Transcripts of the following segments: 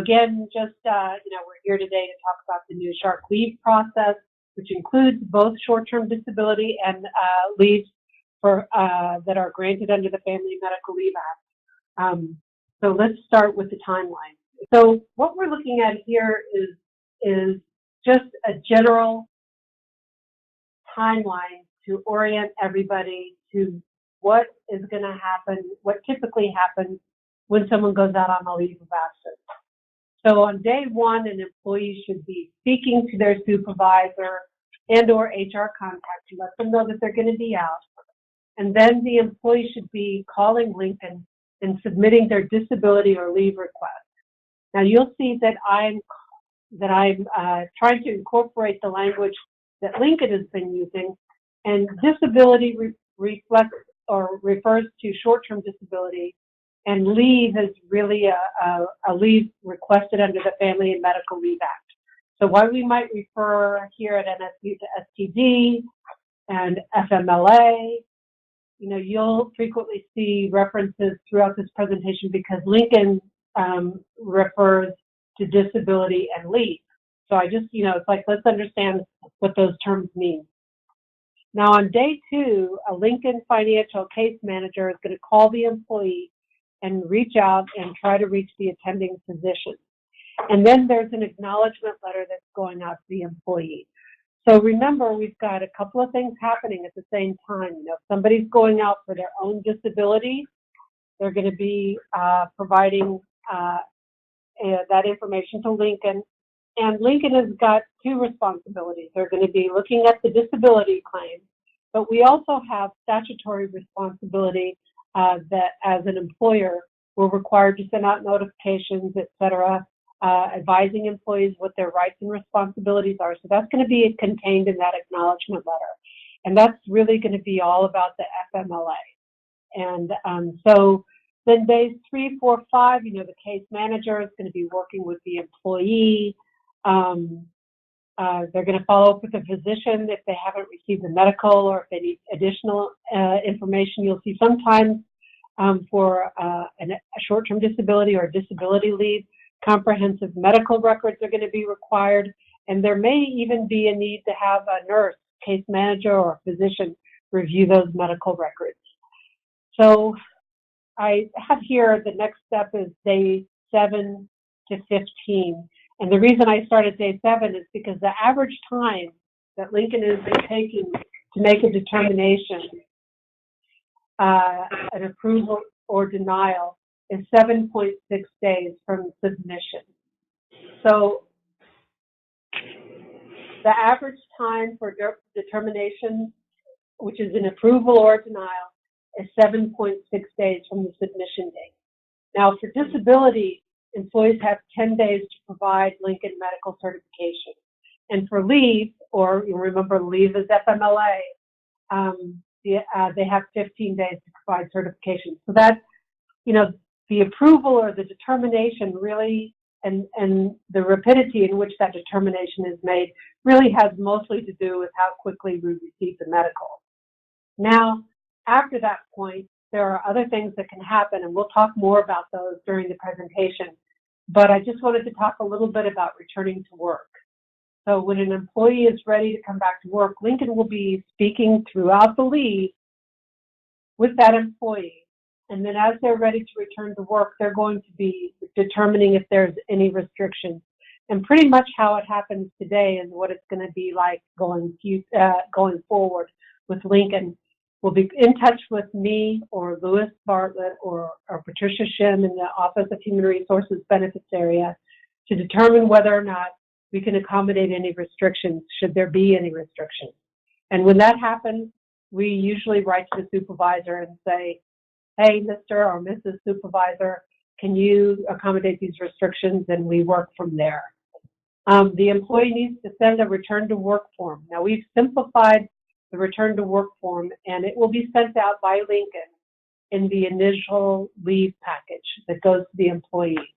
again, just, we're here today to talk about the new SHARC leave process, which includes both short-term disability and leaves for that are granted under the Family Medical Leave Act. So let's start with the timeline. So what we're looking at here is just a general timeline to orient everybody to what is going to happen, what typically happens when someone goes out on a leave of absence. So on day one, an employee should be speaking to their supervisor and or HR contact to let them know that they're going to be out. And then the employee should be calling Lincoln and submitting their disability or leave request. Now you'll see that I'm trying to incorporate the language that Lincoln has been using, and disability reflects or refers to short-term disability, and leave is really a leave requested under the Family and Medical Leave Act. So while we might refer here at NSU to STD and FMLA, you'll frequently see references throughout this presentation because Lincoln refers to disability and leave. So I just, it's like, let's understand what those terms mean. Now on day two, a Lincoln financial case manager is going to call the employee and reach out and try to reach the attending physician. And then there's an acknowledgement letter that's going out to the employee. So remember, we've got a couple of things happening at the same time. If somebody's going out for their own disability, they're going to be providing that information to Lincoln. And Lincoln has got two responsibilities. They're going to be looking at the disability claim, but we also have statutory responsibility that as an employer, we're required to send out notifications, et cetera, advising employees what their rights and responsibilities are. So that's going to be contained in that acknowledgement letter. And that's really going to be all about the FMLA. And so then days 3, 4, 5, the case manager is going to be working with the employee. They're going to follow up with the physician if they haven't received the medical or if they need additional information. You'll see sometimes for a short-term disability or disability leave, comprehensive medical records are going to be required, and there may even be a need to have a nurse, case manager, or physician review those medical records. So I have here the next step is day 7 to 15. And the reason I started day 7 is because the average time that Lincoln has been taking to make a determination, an approval or denial, is 7.6 days from submission. So the average time for determination, which is an approval or denial, is 7.6 days from the submission date. Now for disability, employees have 10 days to provide Lincoln medical certification. And for leave, or you remember leave is FMLA, they have 15 days to provide certification. So that, the approval or the determination really, and the rapidity in which that determination is made really has mostly to do with how quickly we receive the medical. Now, after that point, there are other things that can happen, and we'll talk more about those during the presentation. But I just wanted to talk a little bit about returning to work. So when an employee is ready to come back to work, Lincoln will be speaking throughout the leave with that employee. And then as they're ready to return to work, they're going to be determining if there's any restrictions. And pretty much how it happens today is what it's going to be like going forward with Lincoln. Will be in touch with me or Louis Bartlett or Patricia Shim in the Office of Human Resources Benefits area to determine whether or not we can accommodate any restrictions, should there be any restrictions. And when that happens, we usually write to the supervisor and say, hey, Mr. or Mrs. Supervisor, can you accommodate these restrictions? And we work from there. The employee needs to send a return to work form. Now we've simplified the return to work form, and it will be sent out by Lincoln in the initial leave package that goes to the employee.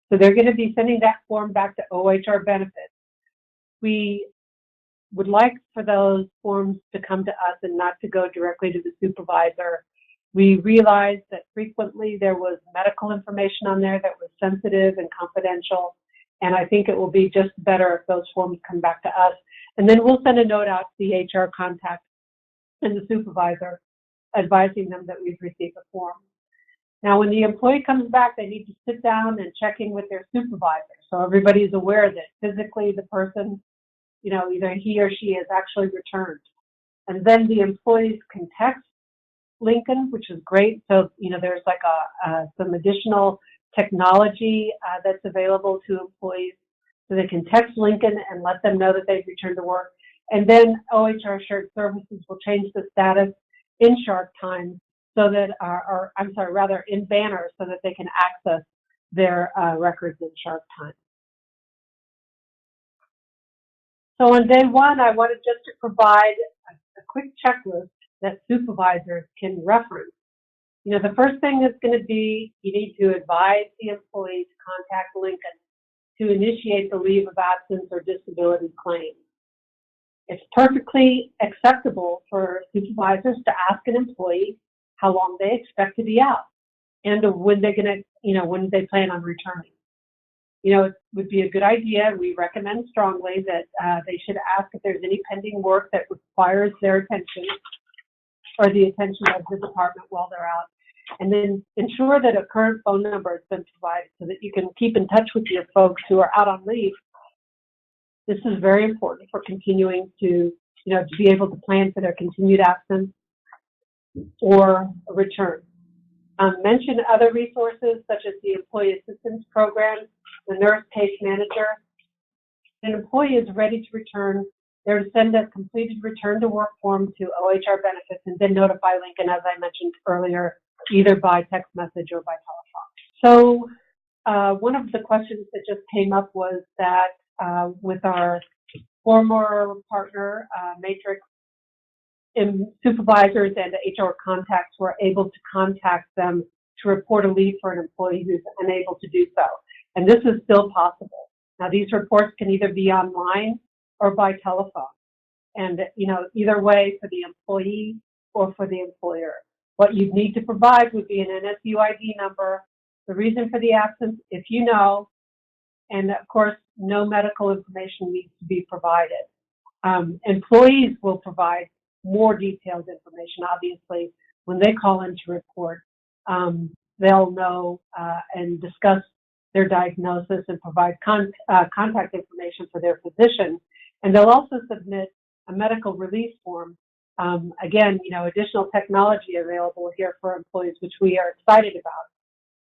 So they're going to be sending that form back to OHR Benefits. We would like for those forms to come to us and not to go directly to the supervisor. We realized that frequently there was medical information on there that was sensitive and confidential, and I think it will be just better if those forms come back to us. And then we'll send a note out to the HR contact and the supervisor advising them that we've received the form. Now, when the employee comes back, they need to sit down and check in with their supervisor, so everybody's aware that physically the person, either he or she has actually returned. And then the employees can text Lincoln, which is great. So, there's like some additional technology that's available to employees. So they can text Lincoln and let them know that they've returned to work. And then OHR Shared Services will change the status in Shark Time so that, in Banner, so that they can access their records in Shark Time. So on day one, I wanted just to provide a quick checklist that supervisors can reference. The first thing is going to be, you need to advise the employee to contact Lincoln to initiate the leave of absence or disability claim. It's perfectly acceptable for supervisors to ask an employee how long they expect to be out and when they're going to, when they plan on returning. It would be a good idea. We recommend strongly that they should ask if there's any pending work that requires their attention or the attention of the department while they're out. And then ensure that a current phone number has been provided so that you can keep in touch with your folks who are out on leave. This is very important for continuing to be able to plan for their continued absence or return. Mention other resources such as the Employee Assistance Program, the Nurse Case Manager. An employee is ready to return. They're to send a completed return to work form to OHR Benefits and then notify Lincoln, as I mentioned earlier, either by text message or by telephone. So one of the questions that just came up was that with our former partner, Matrix, supervisors and HR contacts were able to contact them to report a leave for an employee who's unable to do so. And this is still possible. Now, these reports can either be online or by telephone. And, either way for the employee or for the employer. What you'd need to provide would be an NSU ID number, the reason for the absence, if you know, and of course, no medical information needs to be provided. Employees will provide more detailed information. Obviously, when they call in to report, they'll know and discuss their diagnosis and provide contact information for their physician. And they'll also submit a medical release form. Again, additional technology available here for employees, which we are excited about.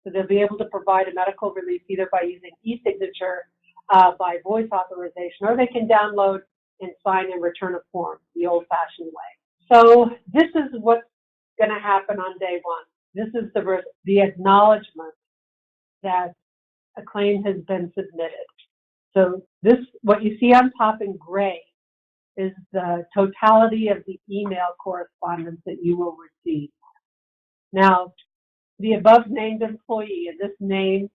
So they'll be able to provide a medical release either by using e-signature, by voice authorization, or they can download and sign and return a form the old-fashioned way. So this is what's going to happen on day one. This is the acknowledgement that a claim has been submitted. So this, what you see on top in gray, is the totality of the email correspondence that you will receive. Now, the above named employee, and this name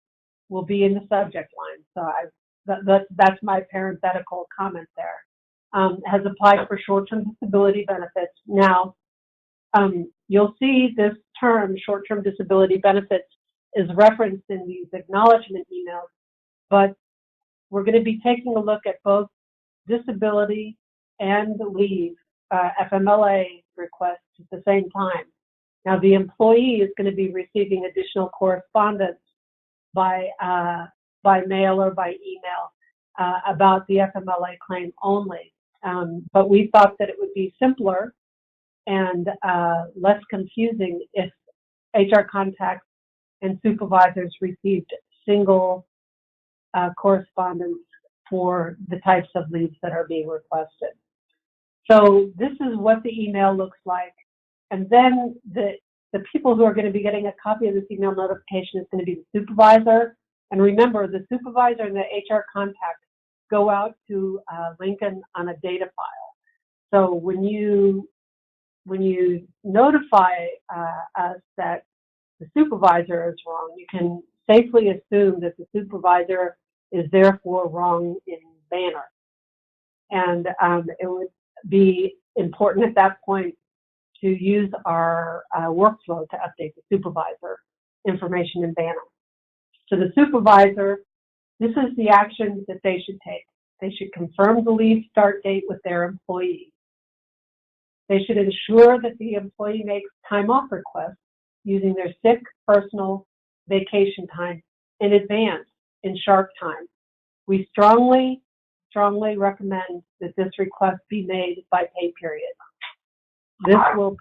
will be in the subject line. So that's my parenthetical comment there. Has applied for short-term disability benefits. Now, you'll see this term, short-term disability benefits, is referenced in these acknowledgement emails, but we're going to be taking a look at both disability and leave, FMLA requests at the same time. Now, the employee is going to be receiving additional correspondence by mail or by email about the FMLA claim only. But we thought that it would be simpler and less confusing if HR contacts and supervisors received single correspondence for the types of leaves that are being requested. So this is what the email looks like. And then the people who are going to be getting a copy of this email notification is going to be the supervisor. And remember, the supervisor and the HR contact go out to Lincoln on a data file. So when you notify us that the supervisor is wrong, you can safely assume that the supervisor is therefore wrong in Banner. And it would be important at that point to use our workflow to update the supervisor information in Banner. So the supervisor, this is the action that they should take. They should confirm the leave start date with their employee. They should ensure that the employee makes time off requests using their sick, personal, vacation time in advance in sharp time. We strongly recommend that this request be made by pay period. This will,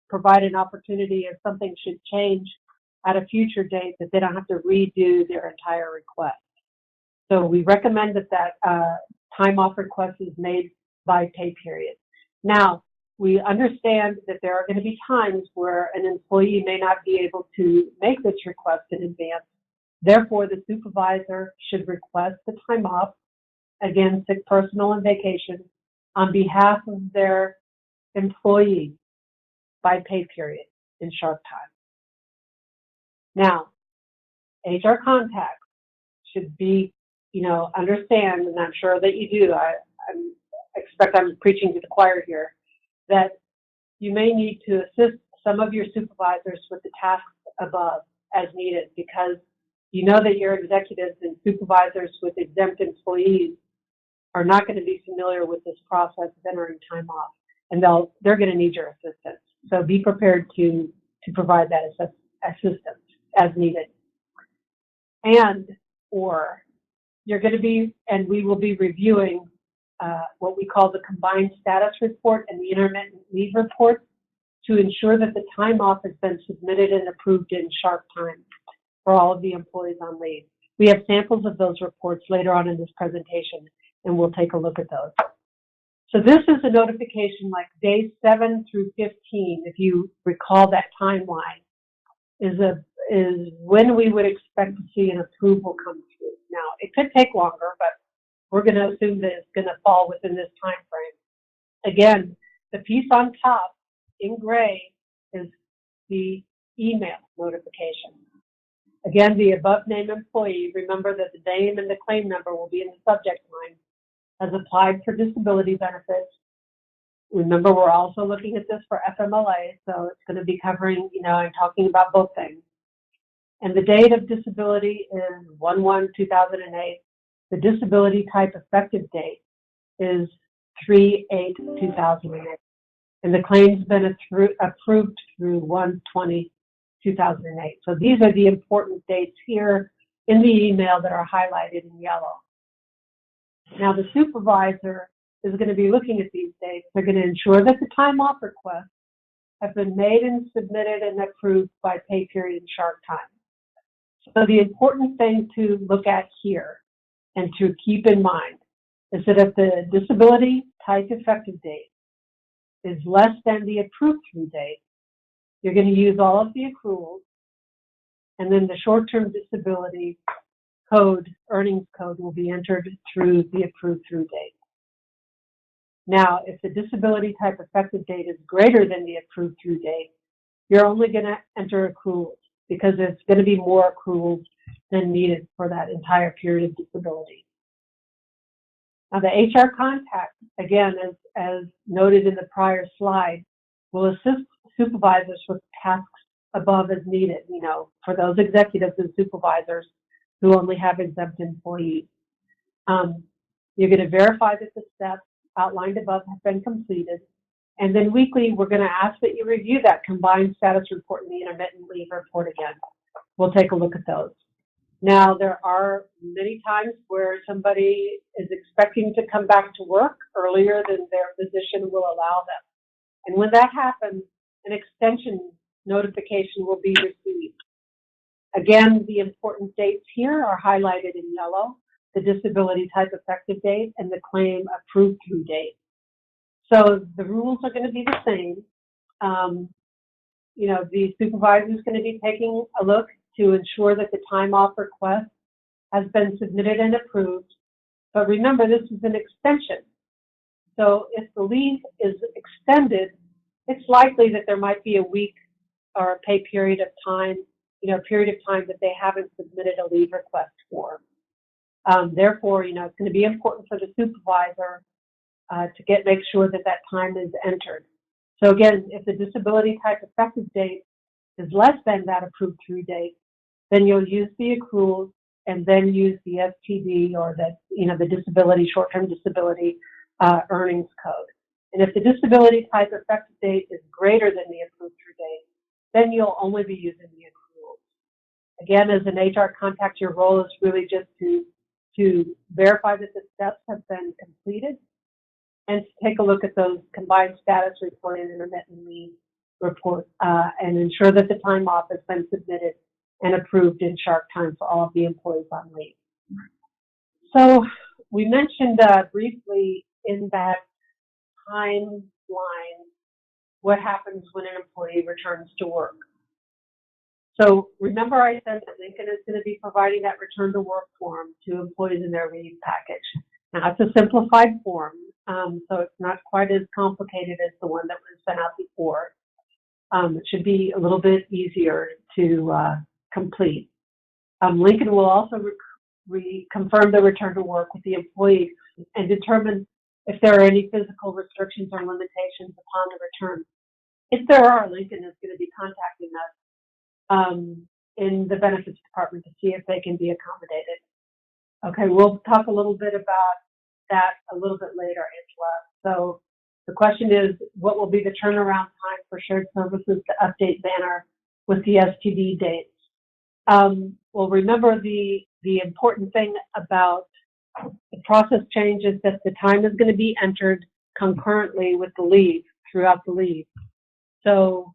provide an opportunity if something should change at a future date that they don't have to redo their entire request. So we recommend that time off request is made by pay period. Now, we understand that there are going to be times where an employee may not be able to make this request in advance. Therefore, the supervisor should request the time off, again, sick, personal, and vacation, on behalf of their employee by pay period in sharp time. Now, HR contacts should be, understand, and I'm sure that you do, I expect I'm preaching to the choir here, that you may need to assist some of your supervisors with the tasks above as needed, because you know that your executives and supervisors with exempt employees are not going to be familiar with this process of entering time off, and they're going to need your assistance. So be prepared to provide that assistance as needed. Or you're going to be, and we will be reviewing what we call the combined status report and the intermittent leave report to ensure that the time off has been submitted and approved in sharp time for all of the employees on leave. We have samples of those reports later on in this presentation, and we'll take a look at those. So this is a notification like days 7 through 15, if you recall that timeline, is when we would expect to see an approval come through. Now, it could take longer, but we're going to assume that it's going to fall within this time frame. Again, the piece on top in gray is the email notification. Again, the above named employee, remember that the name and the claim number will be in the subject line, has applied for disability benefits. Remember, we're also looking at this for FMLA, so it's going to be covering, I'm talking about both things. And the date of disability is 1/1/2008. The disability type effective date is 3/8/2008. And the claim's been approved through 1/20/2008. So these are the important dates here in the email that are highlighted in yellow. Now the supervisor is going to be looking at these dates. They're going to ensure that the time off requests have been made and submitted and approved by pay period in sharp time. So the important thing to look at here and to keep in mind is that if the disability type effective date is less than the approved through date, you're going to use all of the accruals, and then the short-term disability code, earnings code, will be entered through the approved through date. Now, if the disability type effective date is greater than the approved through date, you're only going to enter accruals because it's going to be more accruals than needed for that entire period of disability. Now, the HR contact, again, as noted in the prior slide, will assist supervisors with tasks above as needed, for those executives and supervisors who only have exempt employees. You're going to verify that the steps outlined above have been completed. And then weekly, we're going to ask that you review that combined status report and the intermittent leave report again. We'll take a look at those. Now, there are many times where somebody is expecting to come back to work earlier than their physician will allow them. And when that happens, an extension notification will be received. Again, the important dates here are highlighted in yellow, the disability type effective date and the claim approved through date. So the rules are going to be the same. The supervisor is going to be taking a look to ensure that the time off request has been submitted and approved. But remember, this is an extension. So if the leave is extended, it's likely that there might be a week or a pay period of time, period of time that they haven't submitted a leave request for. Therefore, it's going to be important for the supervisor to make sure that that time is entered. So again, if the disability type effective date is less than that approved through date, then you'll use the accruals and then use the STD or the disability, short-term disability earnings code. And if the disability type effective date is greater than the approved through date, then you'll only be using the accruals. Again, as an HR contact, your role is really just to verify that the steps have been completed and to take a look at those combined status report and intermittent leave report and ensure that the time off has been submitted and approved in sharp time for all of the employees on leave. So we mentioned briefly in that timeline what happens when an employee returns to work. So remember I said that Lincoln is going to be providing that return to work form to employees in their leave package. Now it's a simplified form, so it's not quite as complicated as the one that was sent out before. It should be a little bit easier to complete. Lincoln will also confirm the return to work with the employee and determine if there are any physical restrictions or limitations upon the return. If there are, Lincoln is going to be contacting us in the benefits department to see if they can be accommodated. Okay, we'll talk a little bit about that a little bit later, Angela. So the question is, what will be the turnaround time for shared services to update Banner with the STD dates? Well, remember the important thing about the process change is that the time is going to be entered concurrently with the leave, throughout the leave. So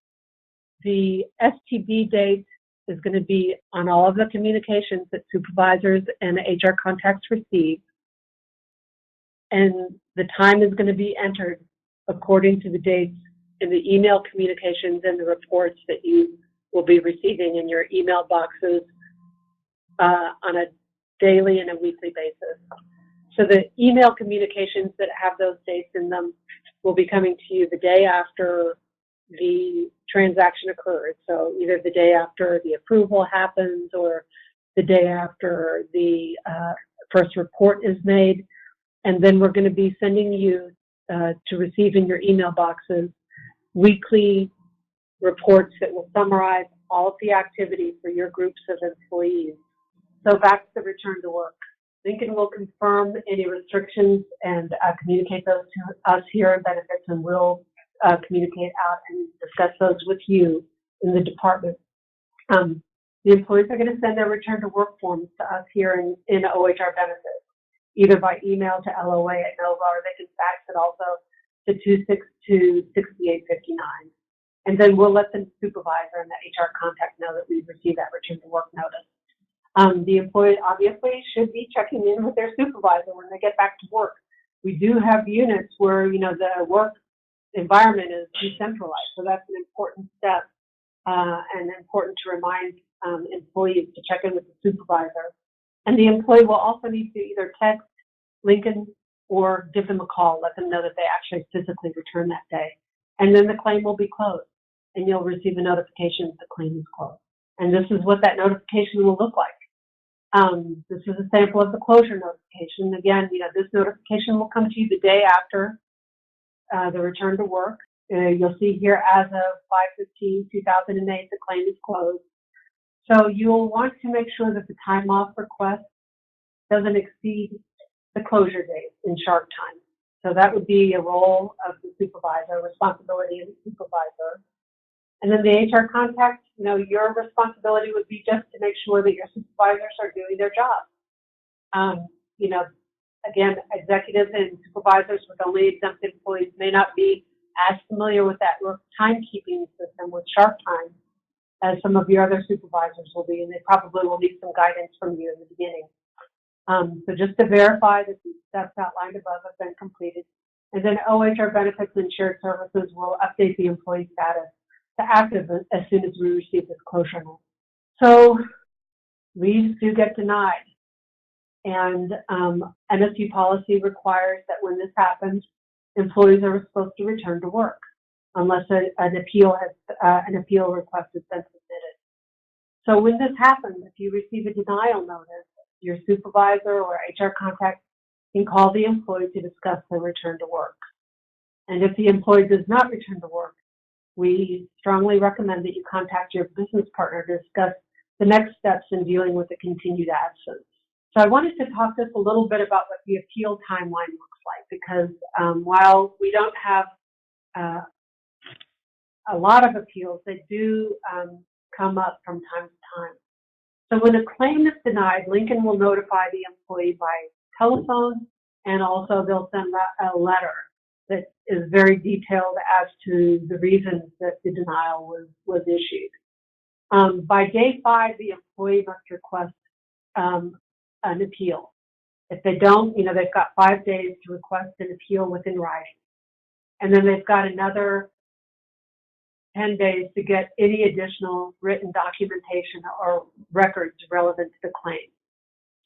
the STD date is going to be on all of the communications that supervisors and HR contacts receive. And the time is going to be entered according to the dates in the email communications and the reports that you will be receiving in your email boxes on a daily and a weekly basis. So the email communications that have those dates in them will be coming to you the day after the transaction occurs. So either the day after the approval happens or the day after the first report is made. And then we're going to be sending you to receive in your email boxes weekly reports that will summarize all of the activity for your groups of employees. So back to the return to work. Lincoln will confirm any restrictions and communicate those to us here in benefits, and we'll communicate out and discuss those with you in the department. The employees are going to send their return to work forms to us here in OHR benefits, either by email to LOA at NOVA, or they can fax it also to 262-6859. And then we'll let the supervisor and the HR contact know that we've received that return to work notice. The employee obviously should be checking in with their supervisor when they get back to work. We do have units where, the work environment is decentralized, so that's an important step and important to remind employees to check in with the supervisor. And the employee will also need to either text Lincoln or give them a call, let them know that they actually physically return that day. And then the claim will be closed, and you'll receive a notification that the claim is closed. And this is what that notification will look like. This is a sample of the closure notification. Again, this notification will come to you the day after the return to work. You'll see here, as of 5/15/2008, the claim is closed. So you'll want to make sure that the time off request doesn't exceed the closure date in sharp time. So that would be a role of the supervisor, responsibility of the supervisor. And then the HR contact, your responsibility would be just to make sure that your supervisors are doing their job. Again, executives and supervisors with only exempt employees may not be as familiar with that timekeeping system with sharp time as some of your other supervisors will be, and they probably will need some guidance from you in the beginning. So just to verify that the steps outlined above have been completed, and then OHR benefits and shared services will update the employee status to active as soon as we receive this closure note. So leaves do get denied, and NSU policy requires that when this happens, employees are supposed to return to work unless an appeal request has been submitted. So when this happens, if you receive a denial notice, your supervisor or HR contact can call the employee to discuss their return to work. And if the employee does not return to work, we strongly recommend that you contact your business partner to discuss the next steps in dealing with the continued absence. So I wanted to talk just a little bit about what the appeal timeline looks like, because while we don't have a lot of appeals, they do come up from time to time. So when a claim is denied, Lincoln will notify the employee by telephone, and also they'll send a letter that is very detailed as to the reasons that the denial was issued. By day 5, the employee must request an appeal. If they don't, they've got 5 days to request an appeal within writing. And then they've got another 10 days to get any additional written documentation or records relevant to the claim.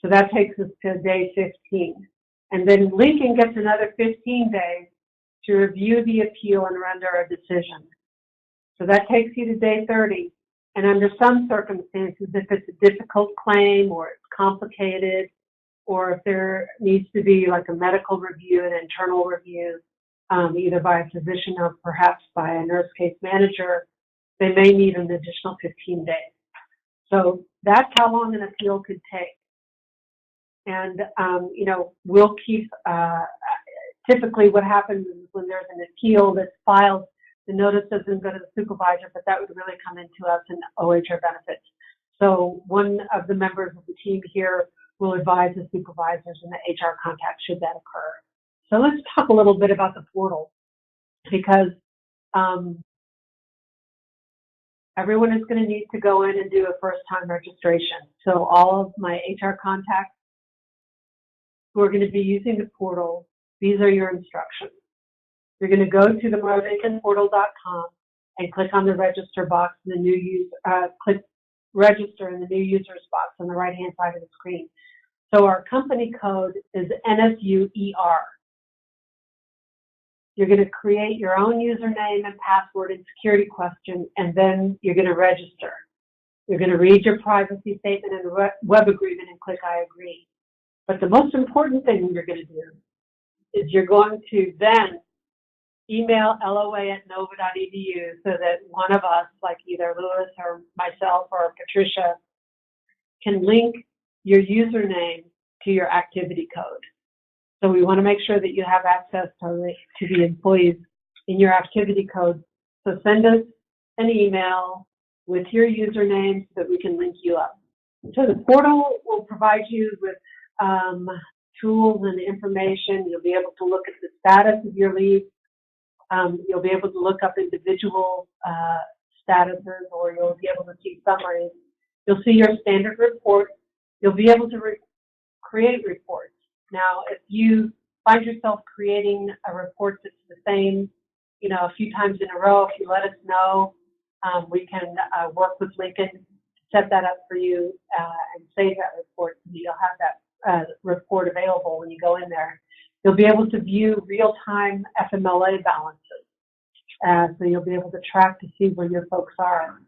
So that takes us to day 15. And then Lincoln gets another 15 days to review the appeal and render a decision. So that takes you to day 30. And under some circumstances, if it's a difficult claim or it's complicated, or if there needs to be like a medical review, an internal review, either by a physician or perhaps by a nurse case manager, they may need an additional 15 days. So that's how long an appeal could take. And, we'll keep, typically what happens is when there's an appeal that's filed, the notice doesn't go to the supervisor, but that would really come into us in OHR benefits. So one of the members of the team here will advise the supervisors and the HR contact should that occur. So let's talk a little bit about the portal, because everyone is going to need to go in and do a first-time registration. So all of my HR contacts who are going to be using the portal, these are your instructions. You're going to go to the lincolnportal.com and click on the register box in the new user, click register in the new users box on the right-hand side of the screen. So our company code is NSUER. You're going to create your own username and password and security question, and then you're going to register. You're going to read your privacy statement and web agreement and click I agree. But the most important thing you're going to do is you're going to then email loa@nova.edu so that one of us, like either Louis or myself or Patricia, can link your username to your activity code. So we want to make sure that you have access to the employees in your activity code. So send us an email with your username so that we can link you up. So the portal will provide you with tools and information. You'll be able to look at the status of your leave. You'll be able to look up individual statuses, or you'll be able to see summaries. You'll see your standard report. You'll be able to create reports. Now, if you find yourself creating a report that's the same, a few times in a row, if you let us know, we can work with Lincoln to set that up for you and save that report so that you'll have that report available when you go in there. You'll be able to view real-time FMLA balances. So you'll be able to track to see where your folks are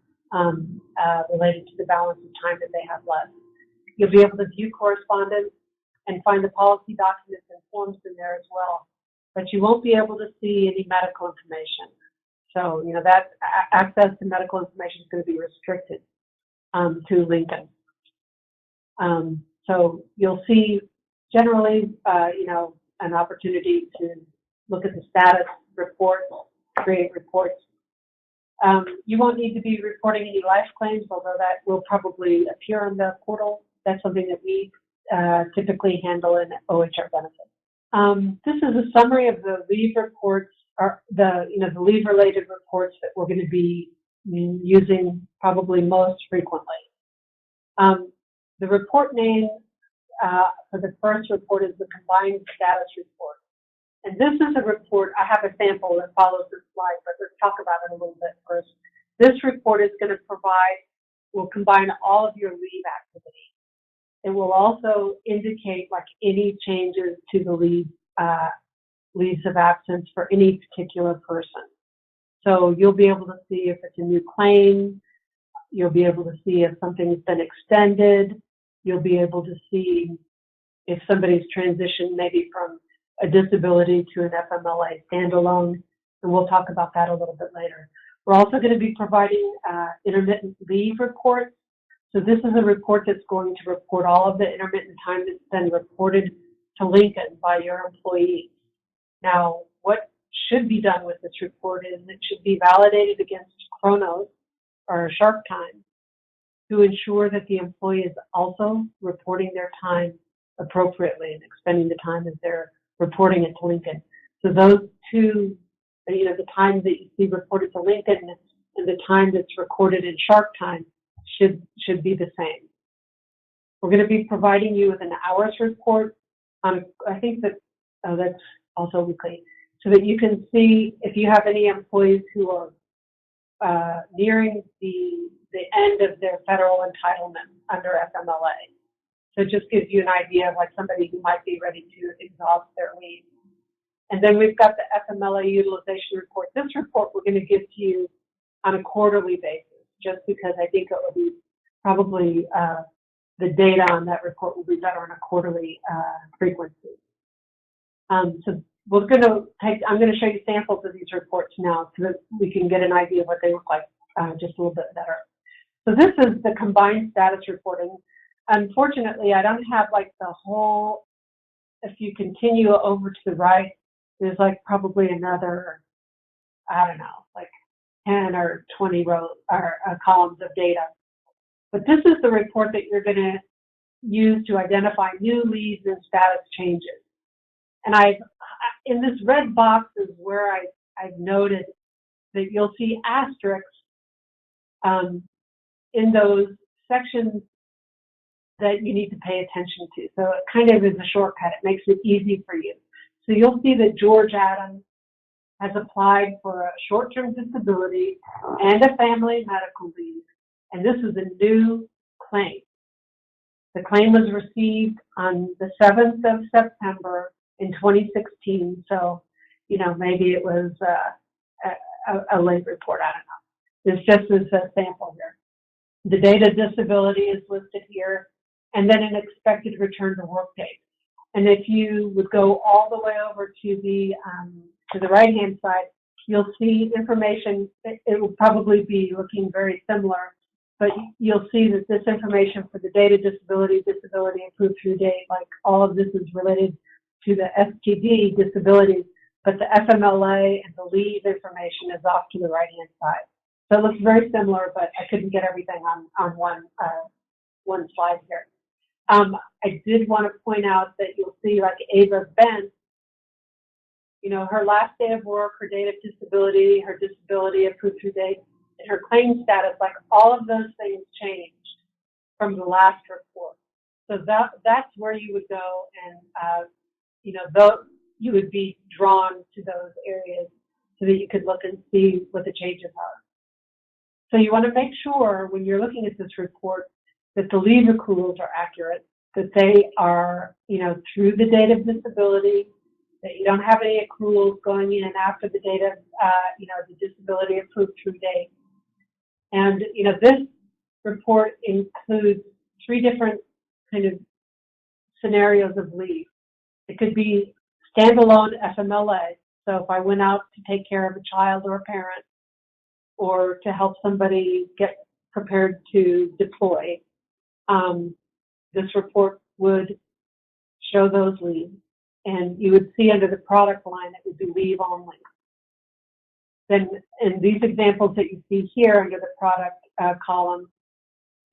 related to the balance of time that they have left. You'll be able to view correspondence and find the policy documents and forms in there as well. But you won't be able to see any medical information. So, that access to medical information is going to be restricted to Lincoln. So you'll see generally, an opportunity to look at the status reports, create reports. You won't need to be reporting any life claims, although that will probably appear on the portal. That's something that we typically handle in OHR benefits. This is a summary of the leave reports, or the leave-related reports that we're going to be using probably most frequently. The report name for the first report is the Combined Status Report. And this is a report, I have a sample that follows this slide, but let's talk about it a little bit first. This report is going to will combine all of your leave activities. It will also indicate any changes to the leaves of absence for any particular person. So you'll be able to see if it's a new claim. You'll be able to see if something's been extended. You'll be able to see if somebody's transitioned maybe from a disability to an FMLA standalone. and we'll talk about that a little bit later. We're also going to be providing intermittent leave reports. So this is a report that's going to report all of the intermittent time that's been reported to Lincoln by your employees. Now, what should be done with this report is it should be validated against Chronos or Shark Time to ensure that the employee is also reporting their time appropriately and expending the time as they're reporting it to Lincoln. So those two, the time that you see reported to Lincoln and the time that's recorded in Shark Time should be the same. We're going to be providing you with an hours report on, I think that, that's also weekly, so that you can see if you have any employees who are nearing the end of their federal entitlement under FMLA. So it just gives you an idea of like somebody who might be ready to exhaust their leave. And then we've got the FMLA utilization report. This report we're going to give to you on a quarterly basis, just because I think it will be probably the data on that report will be better on a quarterly frequency. So I'm going to show you samples of these reports now so that we can get an idea of what they look like just a little bit better. So this is the combined status reporting. Unfortunately, I don't have like the whole, if you continue over to the right, there's like probably another, I don't know, like 10 or 20 rows or columns of data. But this is the report that you're going to use to identify new leads and status changes. And in this red box is where I've noted that you'll see asterisks in those sections that you need to pay attention to. So it kind of is a shortcut. It makes it easy for you. So you'll see that George Adams has applied for a short-term disability and a family medical leave, and this is a new claim. The claim was received on the 7th of September in 2016, so, maybe it was a late report, I don't know. It's just as a sample here. The date of disability is listed here, and then an expected return to work date. And if you would go all the way over to the right-hand side, you'll see information. It will probably be looking very similar, but you'll see that this information for the date of disability, disability approved through date, like all of this is related to the STD disability, but the FMLA and the leave information is off to the right-hand side. So it looks very similar, but I couldn't get everything on one slide here. I did want to point out that you'll see like Ava Bent, her last day of work, her date of disability, her disability approved through date, and her claim status, like all of those things changed from the last report. So that's where you would go and, you would be drawn to those areas so that you could look and see what the changes are. So you want to make sure when you're looking at this report that the leave accruals are accurate, that they are, through the date of disability, that you don't have any accruals going in after the date of, the disability approved through date. And, this report includes 3 different kind of scenarios of leave. It could be standalone FMLA. So if I went out to take care of a child or a parent, or to help somebody get prepared to deploy, this report would show those leaves. And you would see under the product line, it would be leave only. Then in these examples that you see here under the product column,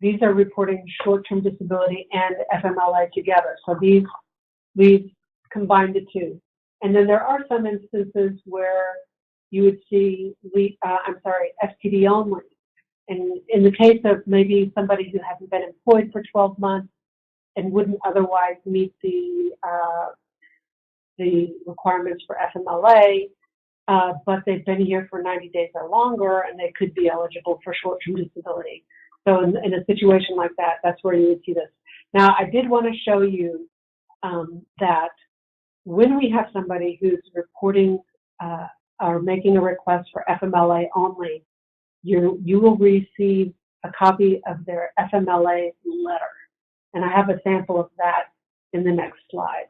these are reporting short-term disability and FMLA together. So these leaves combine the 2. And then there are some instances where you would see, STD only. And in the case of maybe somebody who hasn't been employed for 12 months and wouldn't otherwise meet the requirements for FMLA, but they've been here for 90 days or longer, and they could be eligible for short-term disability. So in a situation like that, that's where you would see this. Now, I did want to show you that when we have somebody who's reporting or making a request for FMLA only, you will receive a copy of their FMLA letter. And I have a sample of that in the next slide.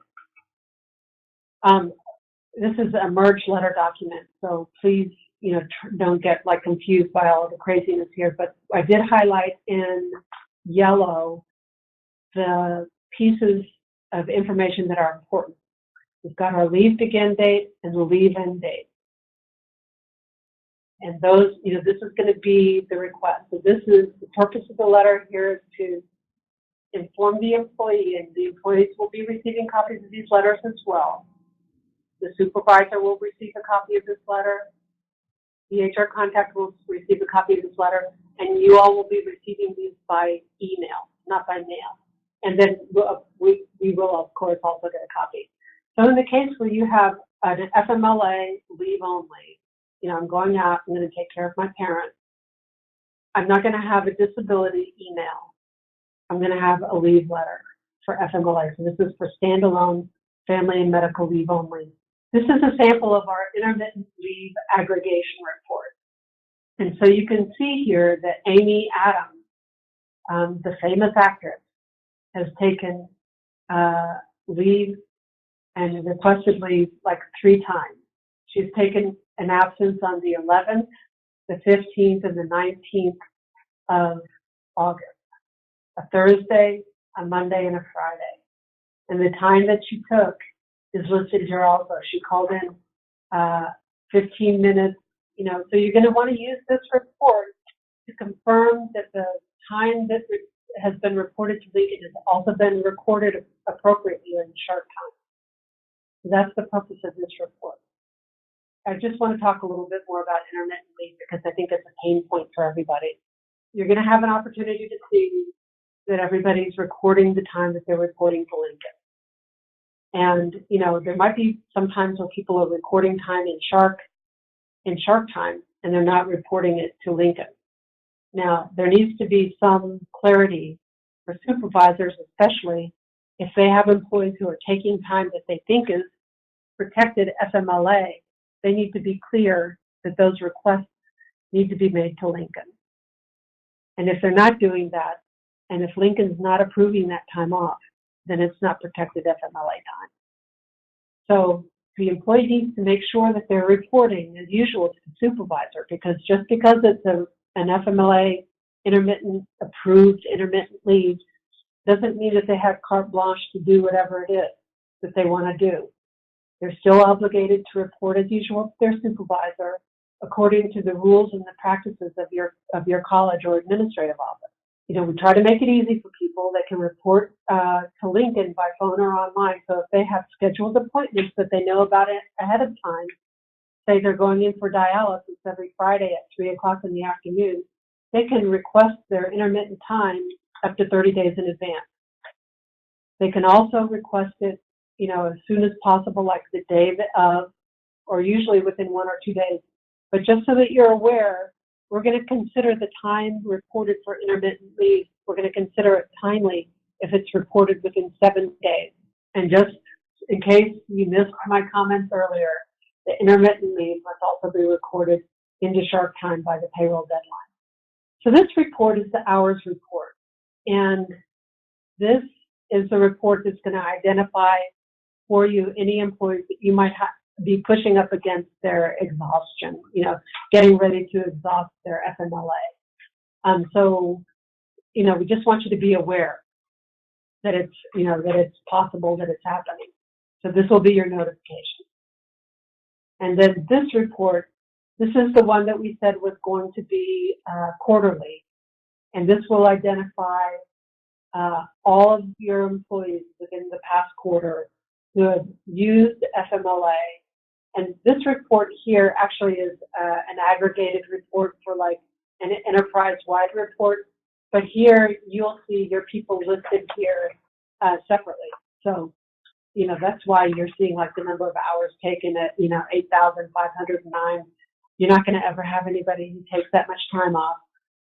this is a merged letter document, so please, don't get like confused by all of the craziness here, but I did highlight in yellow the pieces of information that are important. We've got our leave begin date and the leave end date. And those, this is going to be the request. So this is the purpose of the letter here is to inform the employee, and the employees will be receiving copies of these letters as well. The supervisor will receive a copy of this letter. The HR contact will receive a copy of this letter, and you all will be receiving these by email, not by mail. And then we will, of course, also get a copy. So in the case where you have an FMLA leave only, I'm going out, I'm going to take care of my parents, I'm not going to have a disability email. I'm going to have a leave letter for FMLA. So this is for standalone family and medical leave only. This is a sample of our intermittent leave aggregation report. And so you can see here that Amy Adams, the famous actress, has taken leave and requested leave like 3 times. She's taken an absence on the 11th, the 15th, and the 19th of August. A Thursday, a Monday, and a Friday. And the time that she took is listed here also. She called in 15 minutes, so you're going to want to use this report to confirm that the time that has been reported to Lincoln has also been recorded appropriately in sharp time. So that's the purpose of this report. I just want to talk a little bit more about intermittent leave because I think it's a pain point for everybody. You're going to have an opportunity to see that everybody's recording the time that they're reporting to Lincoln. And, there might be some times where people are recording time in sharp time, and they're not reporting it to Lincoln. Now, there needs to be some clarity for supervisors, especially if they have employees who are taking time that they think is protected FMLA. They need to be clear that those requests need to be made to Lincoln. And if they're not doing that, and if Lincoln's not approving that time off, then it's not protected FMLA time. So the employee needs to make sure that they're reporting as usual to the supervisor, because just because it's an FMLA approved intermittent leave doesn't mean that they have carte blanche to do whatever it is that they want to do. They're still obligated to report as usual to their supervisor according to the rules and the practices of your college or administrative office. We try to make it easy for people that can report to Lincoln by phone or online. So if they have scheduled appointments that they know about it ahead of time, say they're going in for dialysis every Friday at 3 o'clock in the afternoon, they can request their intermittent time up to 30 days in advance. They can also request it, as soon as possible, like the day of, or usually within 1 or 2 days. But just so that you're aware, we're going to consider the time reported for intermittent leave. We're going to consider it timely if it's reported within 7 days. And just in case you missed my comments earlier, the intermittent leave must also be recorded into sharp time by the payroll deadline. So this report is the hours report. And this is the report that's going to identify for you any employees that you might be pushing up against their exhaustion, getting ready to exhaust their FMLA. So, we just want you to be aware that it's, that it's possible that it's happening. So this will be your notification. And then this report, this is the one that we said was going to be quarterly. And this will identify all of your employees within the past quarter who have used FMLA. And this report here actually is an aggregated report for like an enterprise-wide report. But here you'll see your people listed here separately. So, that's why you're seeing like the number of hours taken at, 8,509. You're not going to ever have anybody who takes that much time off.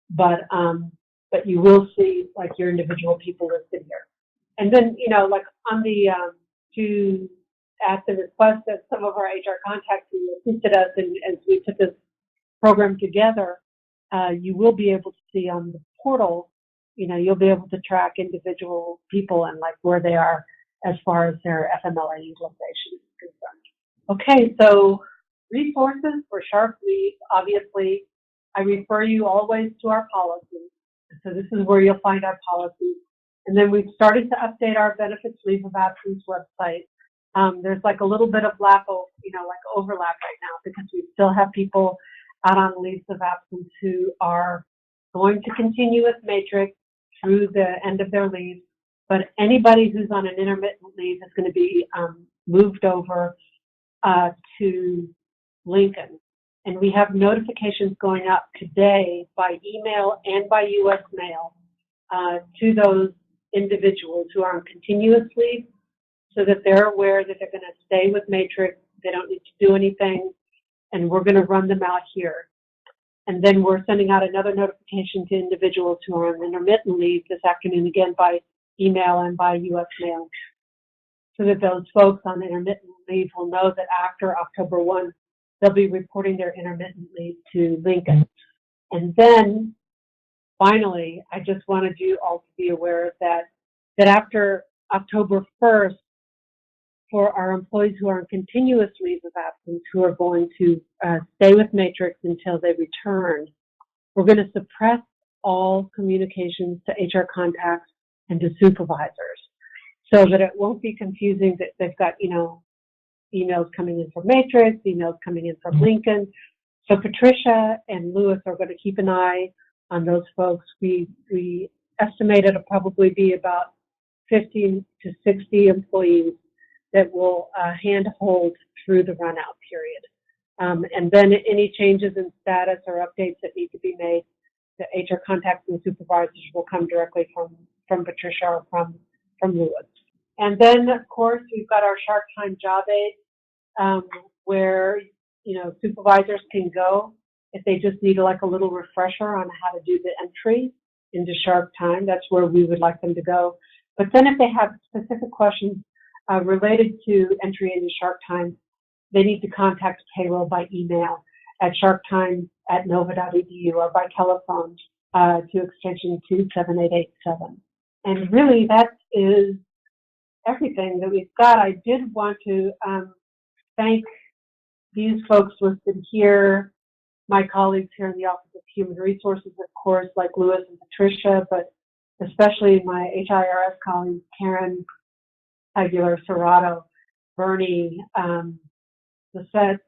But you will see like your individual people listed here. And then, like on the, at the request of some of our HR contacts who assisted us and as we put this program together, you will be able to see on the portal, you'll be able to track individual people and like where they are as far as their FMLA utilization is concerned. Okay, so resources for sharp leave, obviously, I refer you always to our policies. So this is where you'll find our policies. And then we've started to update our benefits leave of absence website. There's like a little bit of overlap right now because we still have people out on leaves of absence who are going to continue with Matrix through the end of their leave. But anybody who's on an intermittent leave is going to be moved over to Lincoln. And we have notifications going out today by email and by U.S. mail to those individuals who are on continuous leave so that they're aware that they're going to stay with Matrix. They don't need to do anything, and we're going to run them out here. And then we're sending out another notification to individuals who are on intermittent leave this afternoon, again by email and by U.S. mail, so that those folks on intermittent leave will know that after October 1, they'll be reporting their intermittent leave to Lincoln. And then, finally, I just wanted you all to be aware that after October 1st, for our employees who are on continuous leave of absence, who are going to stay with Matrix until they return, we're going to suppress all communications to HR contacts and to supervisors, so that it won't be confusing that they've got, emails coming in from Matrix, emails coming in from Lincoln. So Patricia and Lewis are going to keep an eye on those folks. We estimate it'll probably be about 50 to 60 employees that will handhold through the run-out period. And then any changes in status or updates that need to be made, the HR contacts and supervisors will come directly from Patricia or from Lewis. And then, of course, we've got our Shark Time job aid, where supervisors can go if they just need like a little refresher on how to do the entry into Shark Time. That's where we would like them to go. But then if they have specific questions related to entry into Shark Time, they need to contact payroll by email at sharktime@nova.edu or by telephone to extension 27887. And really, that is everything that we've got. I did want to thank these folks listed here, my colleagues here in the Office of Human Resources, of course, like Lewis and Patricia, but especially my HIRS colleagues, Karen Aguilar Serrato, Bernie, Lisette,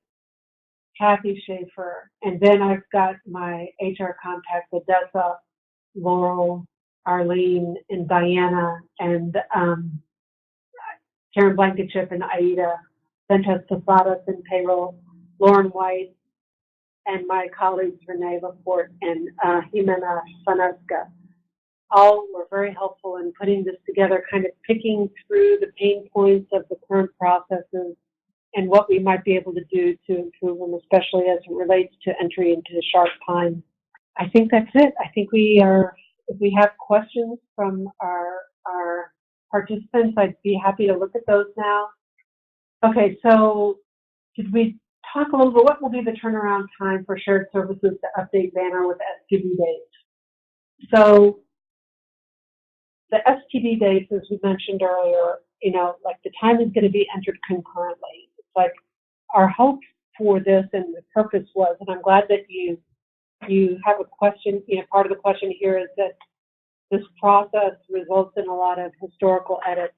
Kathy Schaefer, and then I've got my HR contacts, Odessa, Laurel, Arlene, and Diana, and Karen Blankenship and Aida, Ventas Posadas in payroll, Lauren White, and my colleagues Renee Laporte and Jimena Sanesca. All were very helpful in putting this together, kind of picking through the pain points of the current processes and what we might be able to do to improve them, especially as it relates to entry into the Shark Time. I think that's it. I think if we have questions from our participants, I'd be happy to look at those now. Okay, so did we talk a little bit, what will be the turnaround time for shared services to update banner with STD dates? So the STD dates, as we mentioned earlier, like the time is going to be entered concurrently. It's like our hope for this and the purpose was, and I'm glad that you have a question, part of the question here is that this process results in a lot of historical edits.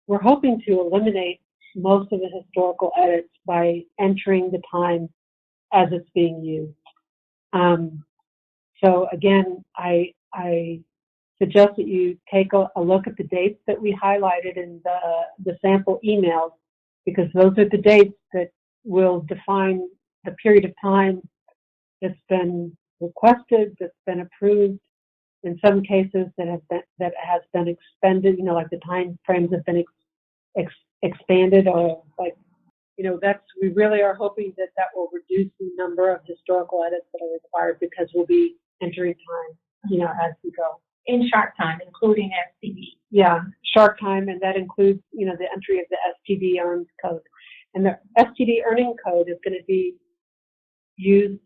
We're hoping to eliminate most of the historical edits by entering the time as it's being used. So again, I suggest that you take a look at the dates that we highlighted in the sample emails, because those are the dates that will define the period of time that's been requested, that's been approved. In some cases, that has been expended. Like the time frames have been expanded, or we really are hoping that will reduce the number of historical edits that are required, because we'll be entering time, as we go. In Shark Time, including STD. Yeah, Shark Time, and that includes, the entry of the STD earned code. And the STD earning code is going to be used,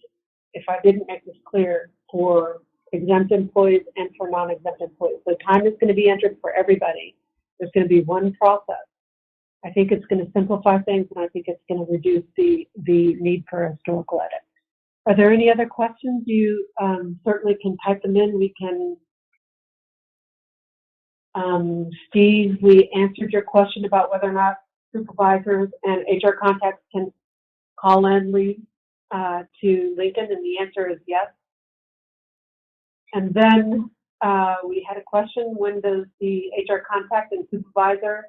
if I didn't make this clear, for exempt employees and for non-exempt employees. So time is going to be entered for everybody. There's going to be one process. I think it's going to simplify things, and I think it's going to reduce the need for historical edit. Are there any other questions? You certainly can type them in. We can, Steve, we answered your question about whether or not supervisors and HR contacts can call in leave to Lincoln, and the answer is yes. And then we had a question, when does the HR contact and supervisor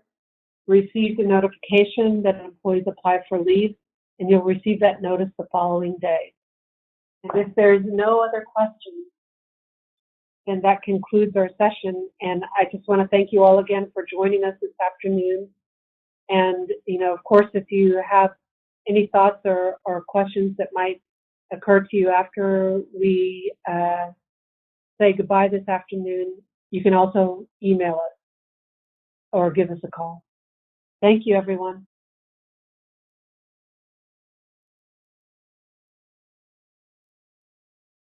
receive the notification that employees apply for leave? And you'll receive that notice the following day. And if there's no other questions, then that concludes our session. And I just want to thank you all again for joining us this afternoon. And, you know, of course, if you have any thoughts or questions that might occur to you after we say goodbye this afternoon, you can also email us or give us a call. Thank you, everyone.